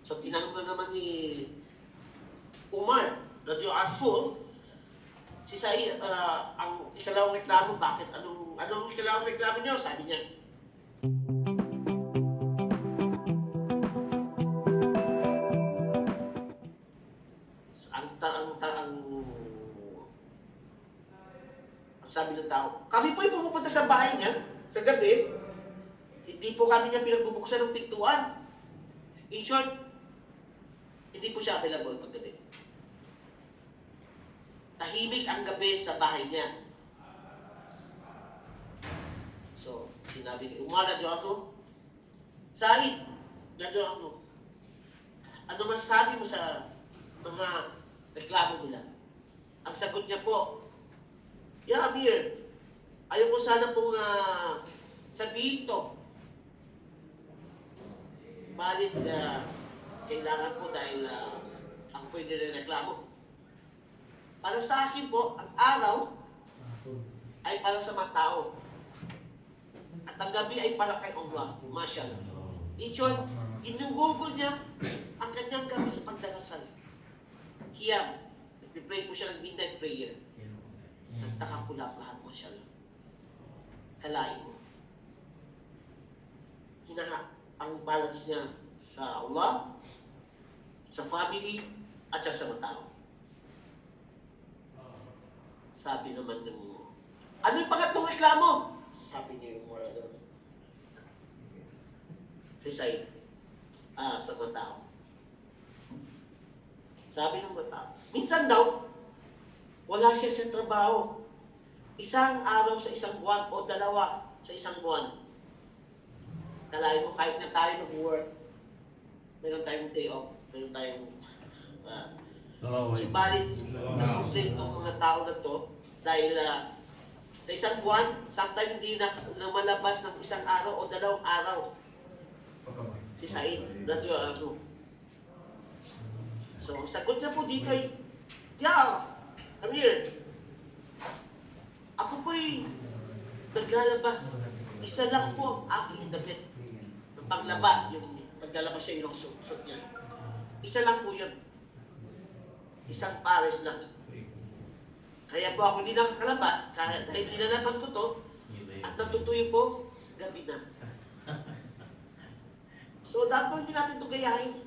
So tinanong na naman ni Umar, Radio Arfo, si Said, ang ikalawang reklamo, bakit? Anong ikalawang reklamo niyo? Sabi niya, ang sabi ng tao, kami po ay pumupunta sa bahay niya sa gabi, hindi po kami niya pinagbubuksan ng pintuan. In short, hindi po siya available paggabi. Tahimik ang gabi sa bahay niya. So, sinabi ni Umar na ako, Said, ano masasabi mo sa mga reklamo nila? Ang sagot niya po, Ya Amir, ayaw ko sana pong sabihin to. Balit kailangan po dahil ako po yung nireklamo. Para sa akin po, ang araw ay para sa mga tao. At ang gabi ay para kay Allah. Mashallah. In short, ginugugol niya ang kanyang gabi sa pagdarasal. Kiyam. Nagpipray po siya ng midnight prayer. Nagtakakulak lahat, mashallah. Kalain mo. Ang balance niya sa Allah, sa family, at sa mga tao. Sabi naman ng, ano yung pangatlong reklamo? Sabi niya yung moral. Said, sa mga tao. Sabi ng mga tao, minsan daw, wala siya sa trabaho. Isang araw sa isang buwan o dalawa sa isang buwan. Kalahin mo, kahit na tayo nag-work, meron tayong day off, meron tayong subalit nag-complain itong mga tao na to dahil sa isang buwan, sometimes hindi na lumalabas ng isang araw o dalawang araw. Si Said, Radio. So, ang sagot niya po dito ay, Amir, ako po'y naglalaba. Isa lang po ang aking damit. Nang paglabas, yung paglalabas siya yung suot niya. Isa lang po yun. Isang pares lang. Kaya po ako hindi nakakalabas, dahil nilalaban ko to, at natutuyo po, gabi na. So, dapat hindi natin ito gayahin.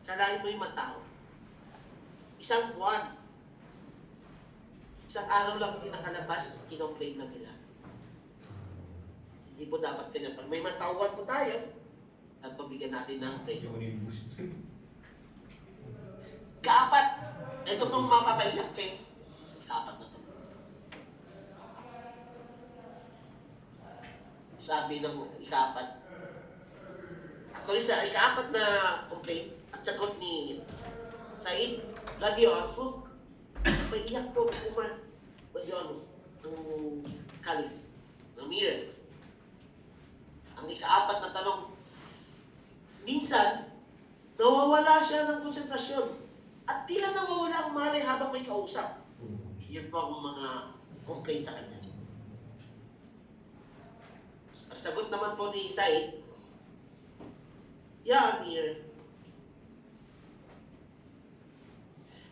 Kalahin mo yung mga tao. Isang buwan. Isang araw lang hindi nakalabas, kinoclaim na nila. Hindi po dapat ganyan. Pag may matauhan po tayo, at pabigyan natin ng prayer. Kaapat, ito pong mapapaiyak kayo. Kaapat na ito. Sabi ng ikaapat. Actually, sa ikaapat na complaint, at sagot ni Said, Radio Arfo, paiyak po Umar, Radio Arfo, ng Khalif, ng Mir. Ang ikaapat na tanong, minsan, nawawala siya ng konsentrasyon at tila nawawala ang malay habang may kausap. Yun po ang mga complaint sa kanya. Ang sagot naman po ni Said, Ya Amir,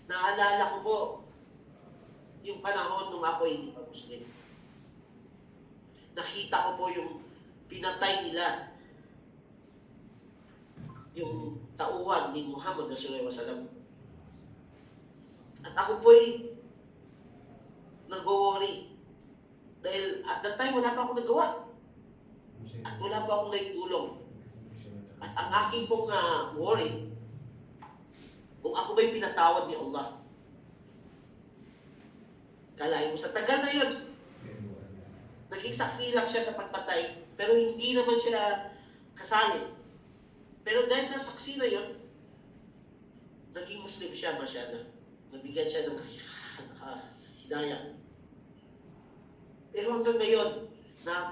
naalala ko po yung panahon nung ako hindi pa Muslim. Nakita ko po yung pinatay nila yung tauhan ni Muhammad Rasulullah SAW. At ako po'y nag-worry. Dahil at that time, wala pa akong nagawa. At wala pa akong naitulong. At ang aking pong worry, kung ako ba'y pinatawad ni Allah. Kalahin mo, sa tagal na yun, naging saksi lang siya sa pagpatay, pero hindi naman siya kasali. Pero dahil sa saksi na yun, naging Muslim siya masyado. Nabigyan siya ng hidayah. Pero hanggang ngayon,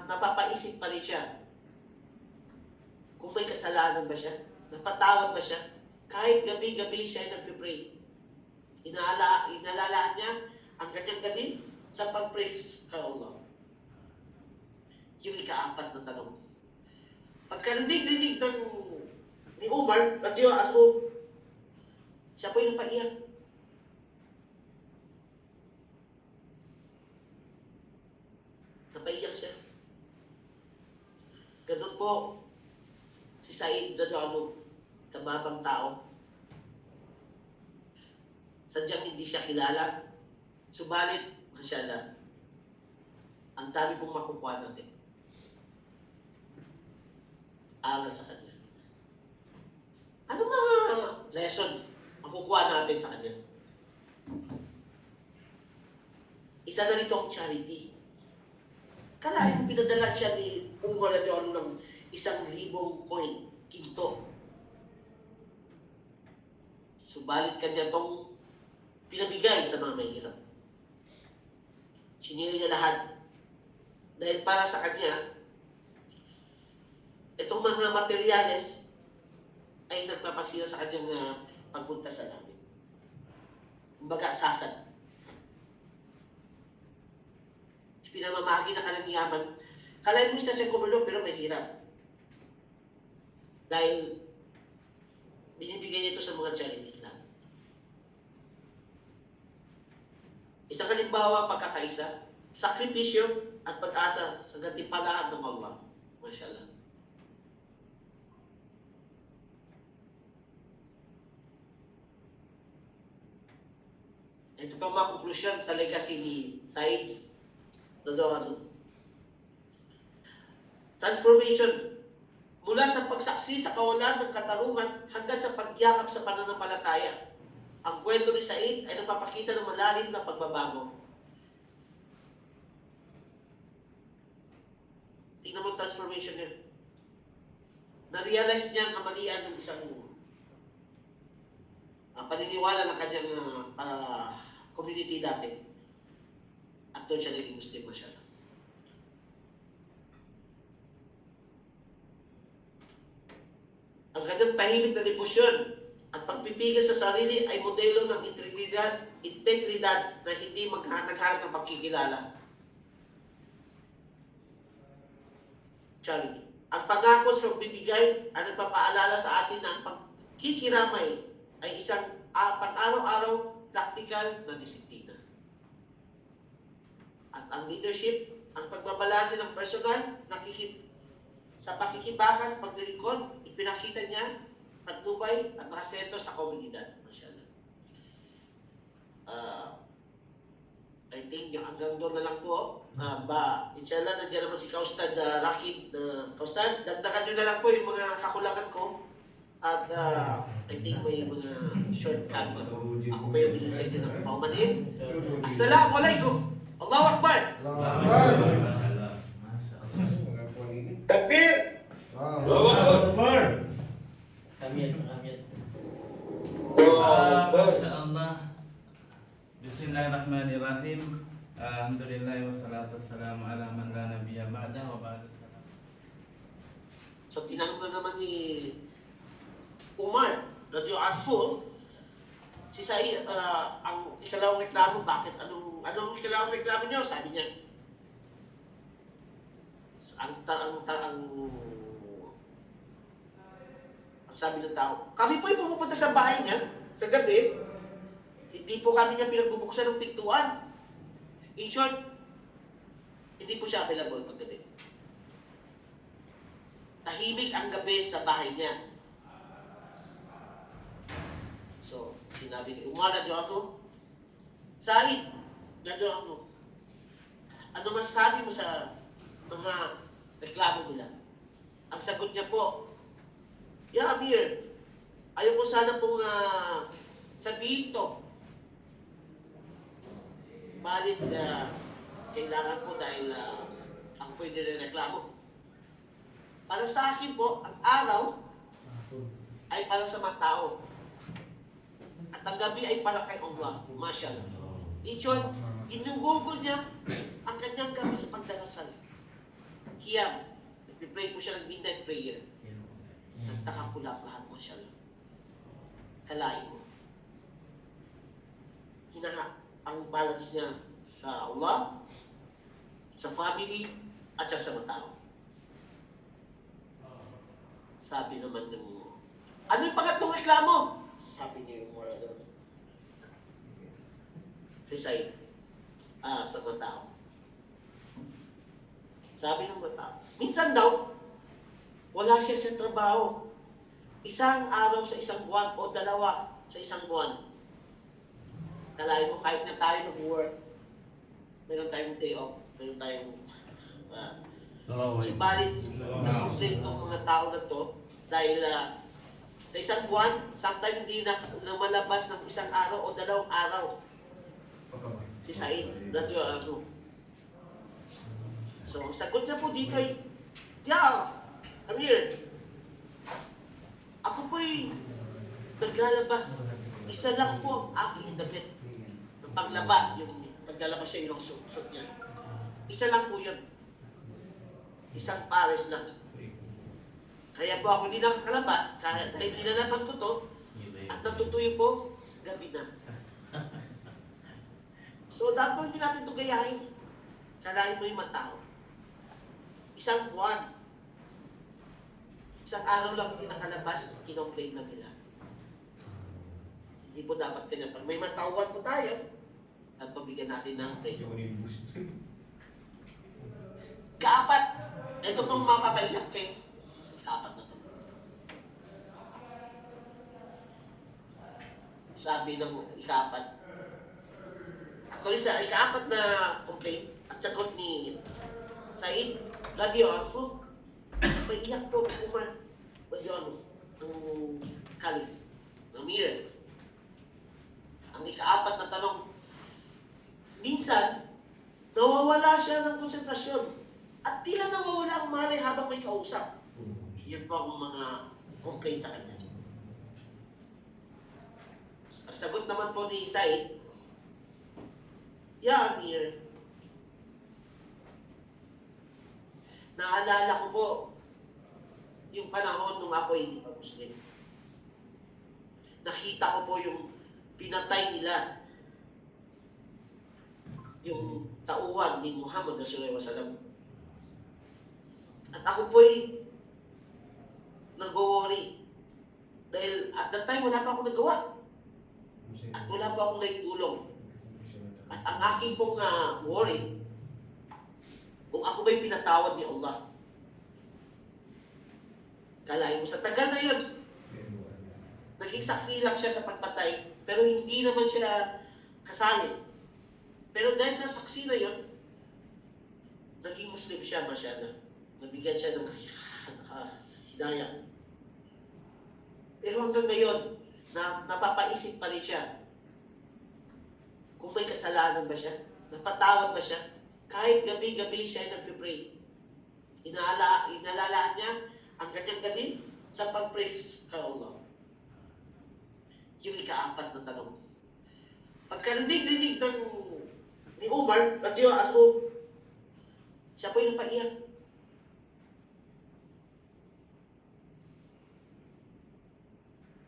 napapaisip pa rin siya. Kung may kasalanan ba siya? Napatawad ba siya? Kahit gabi-gabi siya ay nagpipray. Inalalaan niya ang kanyang gabi sa pag-praise kay Allah. Yung ikaapat na tanong. Pagkarinig-rinig ng ni Umar, radyo siya po yung napaiyak. Napaiyak siya. Ganun po si Said radyo kababang tao. Sadyang hindi siya kilala. Subalit, masyala, ang dami pong makukuha natin. Aral sa kanya. Ano mga lesson makukuha natin sa kanya? Isa na nito ang charity. Kalahin kung pinadala siya ni Umar na John ng 1,000 coin, kinto. Subalit kanya itong pinabigay sa mga mahirap. Sinira niya lahat. Dahil para sa kanya, itong mga materyales ay nagpapasira sa kanyang pagpunta sa langit. Kumbaga, sasad. Pinamamahagi na kanyang yaman. Kalahin mo isa siya kumulo, pero mahirap. Dahil binibigay niya ito sa mga charity lang. Isang halimbawa, pagkakaisa, sakripisyo at pag-asa sa gantimpalaan ng Allah. Mashallah. Ito pang mga konklusyon sa legacy ni Said Radwan. Transformation mula sa pagsaksi sa kawalan ng katarungan hanggang sa pagyakap sa pananampalataya. Ang kwento ni Said ay nagpapakita ng malalim na pagbabago. Tingnan mo ang transformation niya. Na-realize niya ang kamalian ng isang paniniwala ng kanyang community dati. At doon siya naging Muslim na siya. Ang kanyang tahimik na debosyon at pagpipigil sa sarili ay modelo ng integridad na hindi naghanap ng pagkikilala. Charity. Ang pangako sa pagbibigay ay nagpapaalala sa atin na ang pagkikiramay ay isang pang-araw-araw practical na disiplina. At ang leadership, ang pagbabalanse ng personal, sa pakikibakas, paglilingkod, ipinakita niya patnubay at nakasentro sa komunidad. Masyadong. I think hanggang doon na lang po. Inshallah, nandiyan naman si Kaustad Rakib. Kaustad, dagdagan nyo na lang po yung mga kakulangan ko. At I think may mga shortcut. Ako pa yung bilisay din ng paumanhin. Assalamualaikum. Allahu Akbar. Takbir. Allahu Akbar. Amin. Masyaallah. Bismillahirrahmanirrahim. Alhamdulillah wassalatu wassalamu ala man la nabiyya ba'da wa ba'da salam. So tinanong na naman ni Umar, radyo anhu, si Said, ang ikalawang reklamo, bakit? Anong ikalawang reklamo niyo? Sabi niya, ang sabi ng tao, kami po yung pumupunta sa bahay niya, sa gabi, hindi po kami niya pinagbubuksan ng pintuan. In short, hindi po siya available paggabi. Tahimik ang gabi sa bahay niya. So, sinabi ni Umar na ako, Said, ano masasabi mo sa mga reklamo nila? Ang sagot niya po, Ya Amir, ayaw ko sana pong sabihin to. Balit kailangan po dahil ako po yung nireklamo. Para sa akin po, ang araw ay para sa mga tao. At ang gabi ay para kay Allah. Mashallah. In short, ginugugol niya ang kanyang gabi sa pagdarasal. Kiyam. Nagpipray po siya ng midnight prayer. Nagtakapulak lahat. Mashallah. Kalain mo. Ang balance niya sa Allah, sa family, at sa mga tao. Sabi naman ng Ano yung pangatlong reklamo? Sabi niya yung moral. Resign. Sa mga tao. Sabi ng mga tao. Minsan daw, wala siya sa trabaho. Isang araw sa isang buwan o dalawa sa isang buwan. Kalahin mo, kahit na tayo nag-work, meron tayong day off, meron tayong subalit na-complain ng mga tao na to dahil sa isang buwan, sometimes hindi na lumalabas ng isang araw o dalawang araw. Si Said, radyo ano. So, ang sagot niya po dito ay, yeah, Amir, ako po'y naglalaba. Isa lang po ang aking damit. Ng paglabas, yung paglalabas siya, yung suot niya. Isa lang po yun. Isang pares lang. Kaya po ako hindi nakakalabas, dahil nilalaban ko to, at natutuyo po, gabi na. So, dapat hindi natin ito gayahin. Kalahin mo yung mga tao. Isang buwan. Isang araw lang hindi nakalabas, kinoclaim na nila. Hindi po dapat ganyan. Pag may matauhan po tayo, at pabigyan natin ng pray. Kaapat. Ito pong mapapaiyak kayo. Kaapat na ito. Sabi ng ikaapat. Actually, sa ikaapat na complaint at sagot ni Said, radio ako, maiyak po Umar. Radio ano, ng Khalid, ng Mir. Ang ikaapat na tanong, minsan, nawawala siya ng konsentrasyon at tila nawawala ang malay habang may kausap. Yun po ang mga complaint sa kanya. Ang sagot naman po ni Said, yeah, Amir. Naalala ko po yung panahon nung ako hindi pa Muslim. Nakita ko po yung pinatay nila yung tauhan ni Muhammad Rasulullah SAW. At ako po'y nag-worry. Dahil at that time wala pa akong nagawa. At wala pa akong naitulong. At ang aking pong worry, kung ako ba'y pinatawad ni Allah. Kalahin mo, sa tagal na yun, naging saksi lang siya sa pagpatay, pero hindi naman siya kasali. Pero dahil sa saksi na yun, naging Muslim siya masyado. Nabigyan siya ng hidayah. Pero hanggang ngayon, napapaisip pa rin siya. Kung may kasalanan ba siya? Napatawad ba siya? Kahit gabi-gabi siya ay nagpipray. Inalalaan niya ang kanyang gabi sa pag-praise kay Allah. Yung ikaapat na tanong. Pagkarinig-rinig ni Umar, siya po'y napaiyak.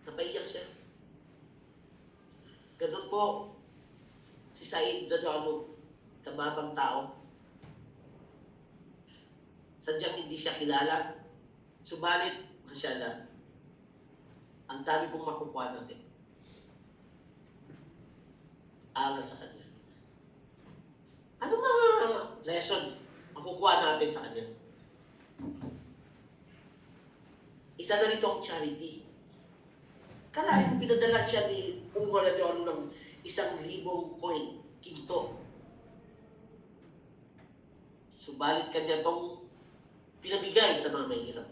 Napaiyak siya. Ganun po si Said radhiyallahu kababang tao. Sadyang hindi siya kilala. Subalit, masyala, ang dami pong makukuha natin. Aral sa kanya. Ano mga lesson makukuha natin sa kanya? Isa na rito ang charity. Kalahin ko pinadala siya ni Umar radhiyallahu ng 1,000 coin, kinto. Subalit kanya itong pinabigay sa mga mahirap.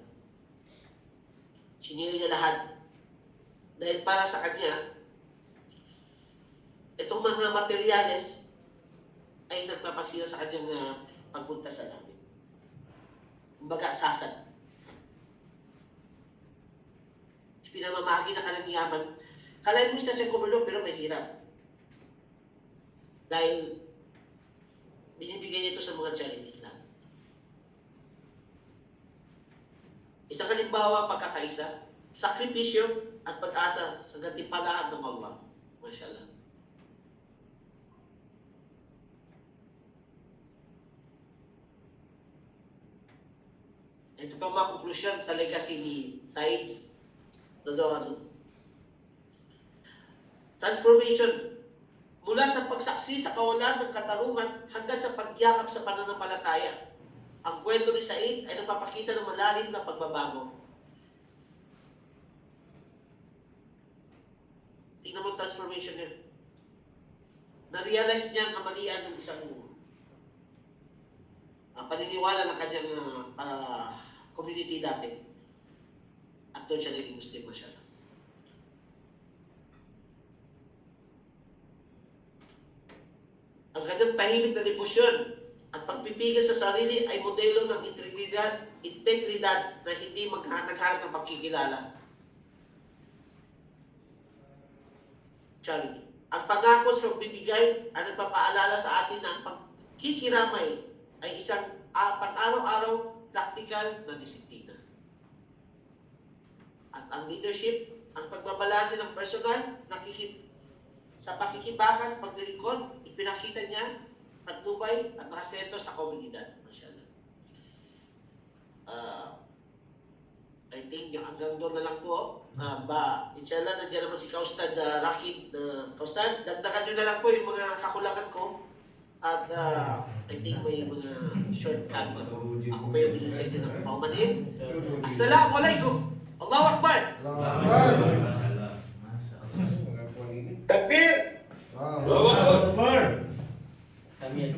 Sinira niya lahat. Dahil para sa kanya, itong mga materyales ay nagpapasira sa kanyang pagpunta sa langit. Kumbaga, sasad. Pinamamahagi na kanyang yaman. Kalahin mo isa siya gumulong pero mahirap. Dahil binibigay niya ito sa mga charity lang. Isang halimbawa, pagkakaisa, sakripisyo at pag-asa sa gantimpalaan ng Allah. Mashallah. Ito pang mga konklusyon sa legacy ni Said. Transformation. Mula sa pagsaksi sa kawalan ng katarungan hanggang sa pagyakap sa pananampalataya. Ang kwento ni Said ay nagpapakita ng malalim na pagbabago. Tingnan mo ang transformation niya. Na-realize niya ang kamalian ng isang paniniwala ng kanyang community dati. At doon siya naging Muslim na siya. Ang kanyang tahimik na debosyon at pagpipigil sa sarili ay modelo ng integridad na hindi naghanap ng pagkikilala. Charity. Ang pangako sa pagbibigay ay nagpapaalala sa atin na ang pagkikiramay ay isang pang-araw-araw practical na disiplina. At ang leadership, ang pagbabalanse ng personal, sa pakikibakas, paglilingkod, ipinakita niya patnubay at nakasentro sa komunidad. Masyadong. I think hanggang doon na lang po. Inshallah, nandiyan naman si Kaustad Rakib. Kaustad, dagdagan nyo na lang po yung mga kakulangan ko. At I think may mga shortcut. Ako pa yung bilisay din ng paumanhin. Assalamualaikum. Allahu Akbar. Takbir! Allahu Akbar! Kami.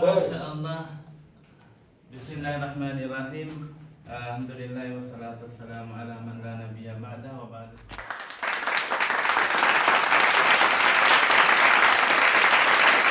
Masya Allah. Bismillahirrahmanirrahim. Alhamdulillah wassalatu wassalamu ala man la nabiyya ba'da wa ba'da.